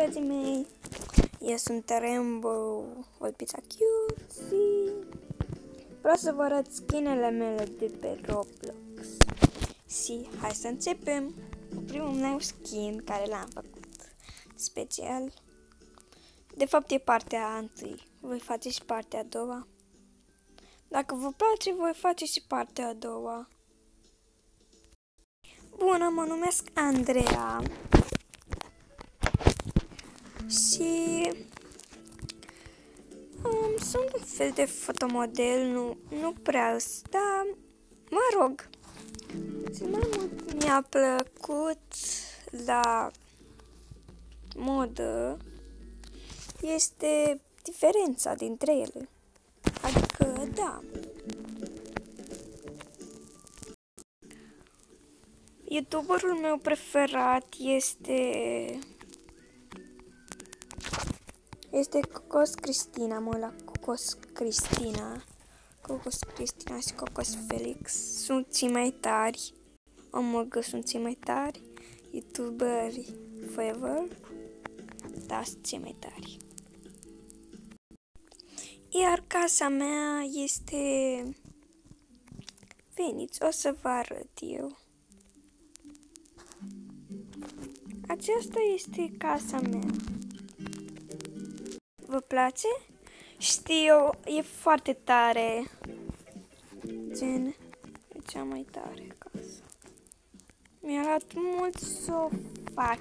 dragii mei! Eu sunt Rainbow, o pizza cute și vreau să vă arăt skinele mele de pe Roblox. Și hai să începem cu primul meu skin care l-am făcut special. De fapt e partea întâi, voi face și partea a doua. Dacă vă place, voi face și partea a doua. Bună, mă numesc Andreea și sunt un fel de fotomodel, nu prea, dar mă rog. Cel mai mult mi-a plăcut la modă este diferența dintre ele. Adică, da. YouTuberul meu preferat este Cocos Cristina, mă la Cocos Cristina și Cocos Felix. Sunt cei mai tari. Sunt cei mai tari YouTuberi forever. Da, sunt cei mai tari. Iar casa mea este... Veniți, o să vă arăt eu. Aceasta este casa mea. Vă place? Știu, e foarte tare. Gen, e cea mai tare casă. Mi-a luat mult să o fac.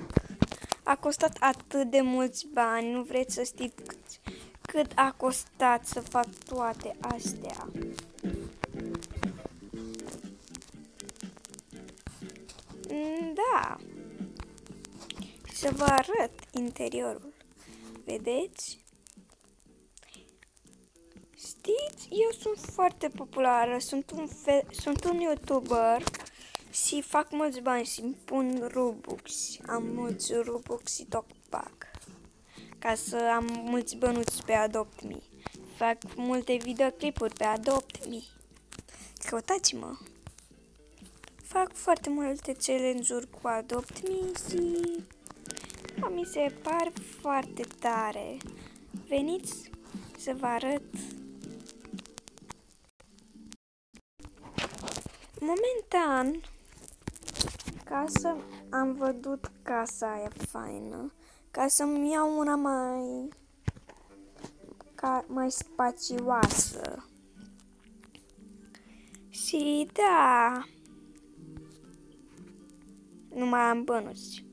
A costat atât de mulți bani, nu vreți să știți cât a costat să fac toate astea. Da. Să vă arăt interiorul. Vedeți? Știți, eu sunt foarte populară, sunt un YouTuber și fac mulți bani și îmi pun Robux. Am mulți Robux și Tokpak ca să am mulți bănuți pe Adopt Me. Fac multe videoclipuri pe Adopt Me. Căutați-mă! Fac foarte multe challenge-uri cu Adopt Me și mi se par foarte tare. Veniți să vă arăt. Momentan, am văzut casa aia faină, ca să-mi iau una mai spațioasă. Și da, nu mai am bănuți.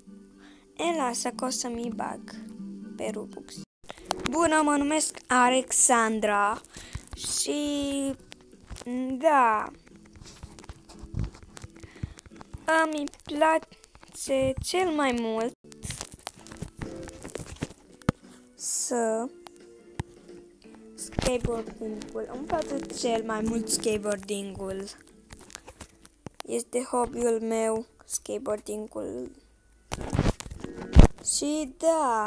Lasă că o să-mi bag pe Robux. Bună, mă numesc Alexandra și da, îmi place cel mai mult să skateboarding-ul. Îmi place cel mai mult skateboarding-ul. Este hobby-ul meu, skateboarding-ul. Și da,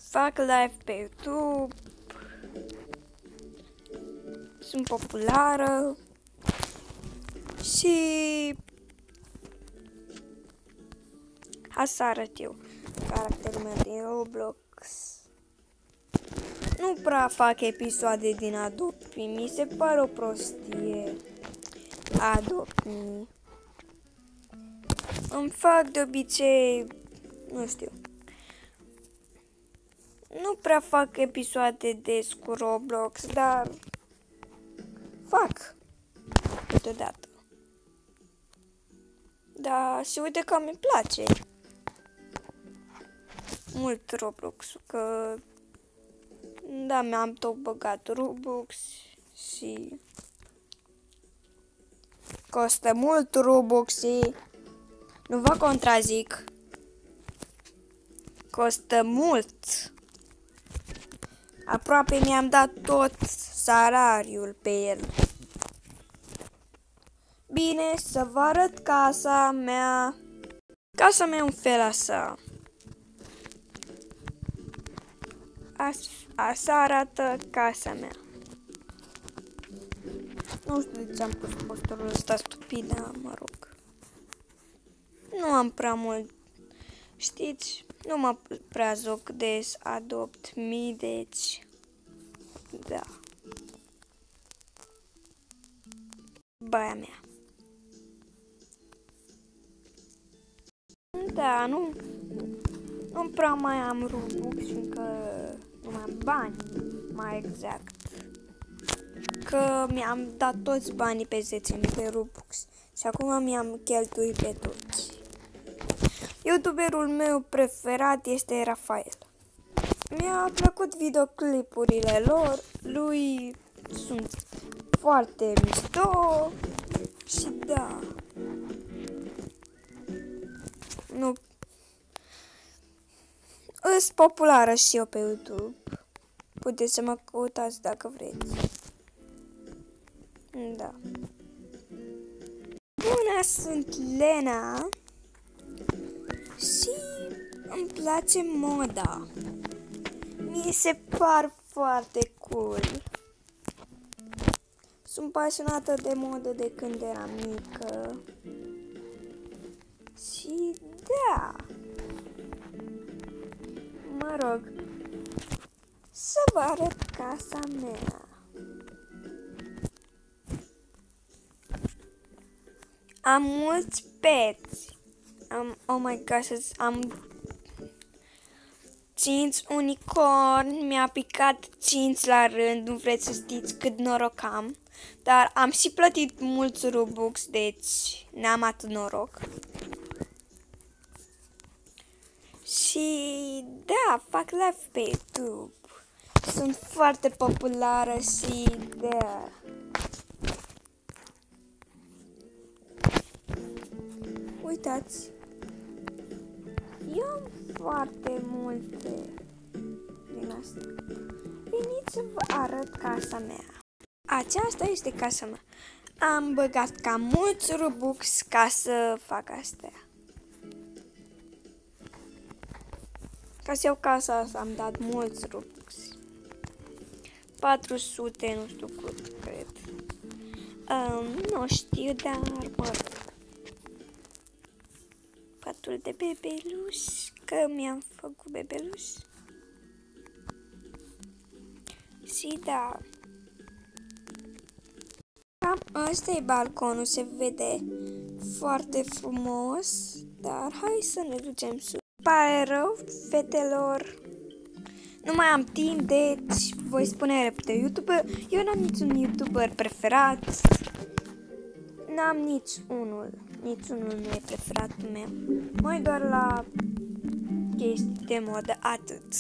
fac live pe YouTube, sunt populară și hai să arăt eu caracterul meu din Roblox. Nu prea fac episoade din Adopt Me, mi se pare o prostie. Adopt Me. Îmi fac de obicei, nu știu, nu prea fac episoade des cu Roblox, dar fac câteodată. Da, și uite că mi place mult Roblox-ul, că da, mi-am tot băgat Robux și costă mult Robux și nu vă contrazic. Costă mult. Aproape mi-am dat tot salariul pe el. Bine, să vă arăt casa mea. Casa mea în fel așa. Așa arată casa mea. Nu știu de ce am pus posterul ăsta stupid, dar mă rog. Nu am prea mult Știți, nu mă prea joc des Adopt Me, deci, da. Baia mea. Da, nu prea mai am Robux, fiindcă nu mai am bani, mai exact. Că mi-am dat toți banii pe 10.000 de Robux și acum mi-am cheltuit pe toți. YouTuberul meu preferat este Rafael. Mi-a plăcut videoclipurile lui sunt foarte mișto și da. Nu. Îs populară și eu pe YouTube. Puteți să mă căutați dacă vreți. Da. Bună, sunt Lena și îmi place moda. Mi se par foarte cool. Sunt pasionată de modă de când eram mică. Și da. Mă rog, să vă arăt casa mea. Am mulți peți. Oh my gosh, am 5 unicorni, mi-a picat 5 la rând, nu vreți să știți cât noroc am. Dar am și plătit mulți Robux, deci n-am atât noroc. Și da, fac live pe YouTube. Sunt foarte populară și da. Uitați, eu am foarte multe din asta. Veniți să vă arăt casa mea. Aceasta este casa mea. Am băgat cam mulți Robux ca să fac astea. Ca să iau casa asta am dat mulți Robux. 400, nu știu cât, cred. Nu știu, dar mă rog. Patul de bebeluș, că mi-am făcut bebeluș. Și da. Cam ăsta e balconul, se vede foarte frumos, dar hai să ne ducem sus. Pare rău, fetelor, nu mai am timp, deci voi spune repede YouTuber. Eu n-am niciun YouTuber preferat, n-am niciunul nu e preferatul meu. Mai doar la chestii de modă, atât.